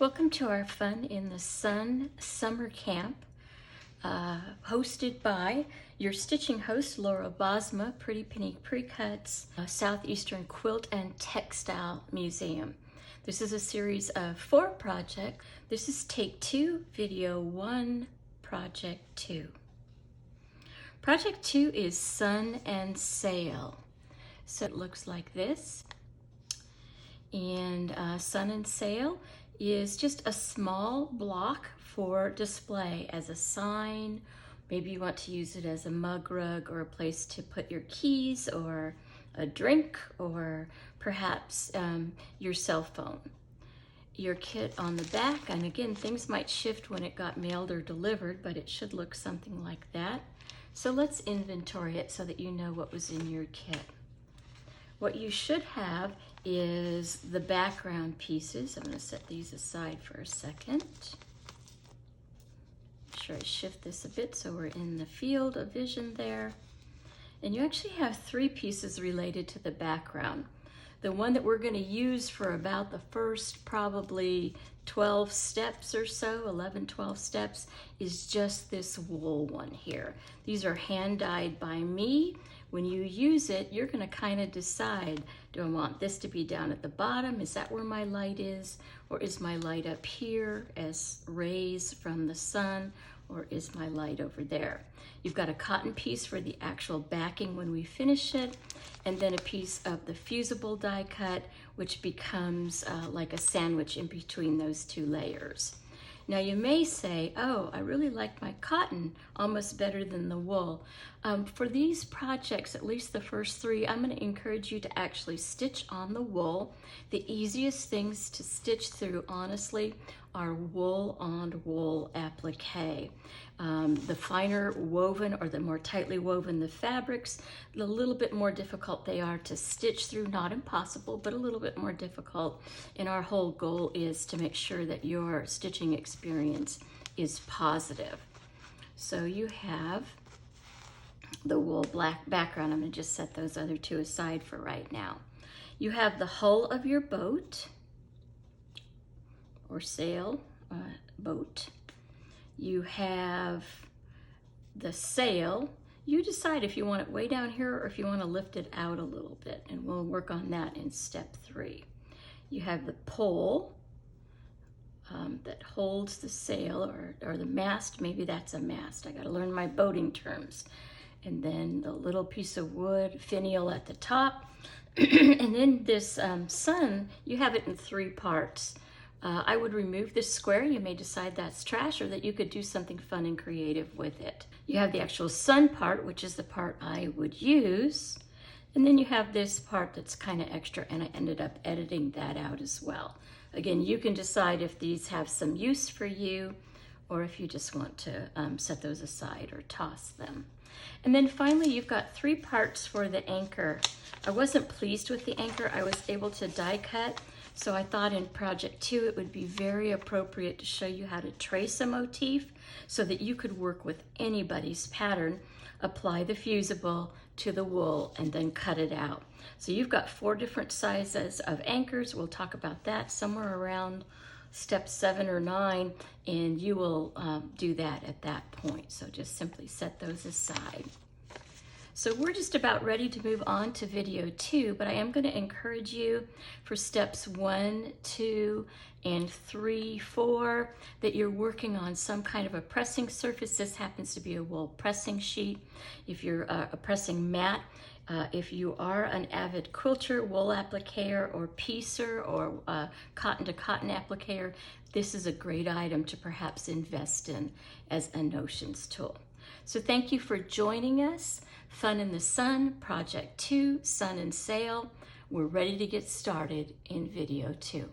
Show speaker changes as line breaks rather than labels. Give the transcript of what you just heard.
Welcome to our Fun in the Sun summer camp, hosted by your stitching host, Laura Bosma, Pretty Penny Precuts, Southeastern Quilt and Textile Museum. This is a series of 4 projects. This is Take 2, Video 1, Project 2. Project 2 is Sun and Sail. So it looks like this. And Sun and Sail is just a small block for display as a sign. Maybe you want to use it as a mug rug or a place to put your keys or a drink or perhaps your cell phone. Your kit on the back, and again, things might shift when it got mailed or delivered, but it should look something like that. So let's inventory it so that you know what was in your kit. What you should have is the background pieces. I'm going to set these aside for a second. Make sure I shift this a bit so we're in the field of vision there. And you actually have 3 pieces related to the background. The one that we're going to use for about the first probably 12 steps or so, 11, 12 steps, is just this wool one here. These are hand dyed by me. When you use it, you're going to kind of decide, do I want this to be down at the bottom? Is that where my light is? Or is my light up here as rays from the sun? Or is my light over there? You've got a cotton piece for the actual backing when we finish it, and then a piece of the fusible die cut, which becomes like a sandwich in between those 2 layers. Now you may say, oh, I really like my cotton almost better than the wool. For these projects, at least the first 3, I'm going to encourage you to actually stitch on the wool. The easiest things to stitch through, honestly, are wool on wool applique. The finer woven or the more tightly woven the fabrics, the little bit more difficult they are to stitch through. Not impossible, but a little bit more difficult. And our whole goal is to make sure that your stitching experience is positive. So you have the wool black background. I'm going to just set those other 2 aside for right now. You have the hull of your boat or sail boat. You have the sail. You decide if you want it way down here or if you want to lift it out a little bit, and we'll work on that in step 3. You have the pole that holds the sail or the mast. Maybe that's a mast. I got to learn my boating terms. And then the little piece of wood finial at the top. And then this sun, you have it in 3 parts. I would remove this square. You may decide that's trash or that you could do something fun and creative with it. You have the actual sun part, which is the part I would use. And then you have this part that's kind of extra, and I ended up editing that out as well. Again, you can decide if these have some use for you or if you just want to set those aside or toss them. And then finally, you've got 3 parts for the anchor. I wasn't pleased with the anchor. I was able to die cut. So I thought in project 2, it would be very appropriate to show you how to trace a motif so that you could work with anybody's pattern, apply the fusible to the wool, and then cut it out. So you've got 4 different sizes of anchors. We'll talk about that somewhere around step 7 or 9, and you will do that at that point. So just simply set those aside. So we're just about ready to move on to video 2, but I am going to encourage you for steps 1, 2, and 3, 4, that you're working on some kind of a pressing surface. This happens to be a wool pressing sheet. If you're a pressing mat, if you are an avid quilter, wool appliquer, or piecer, or cotton to cotton appliquer, this is a great item to perhaps invest in as a notions tool. So thank you for joining us. Fun in the Sun, Project 2, Sun and Sail. We're ready to get started in video 2.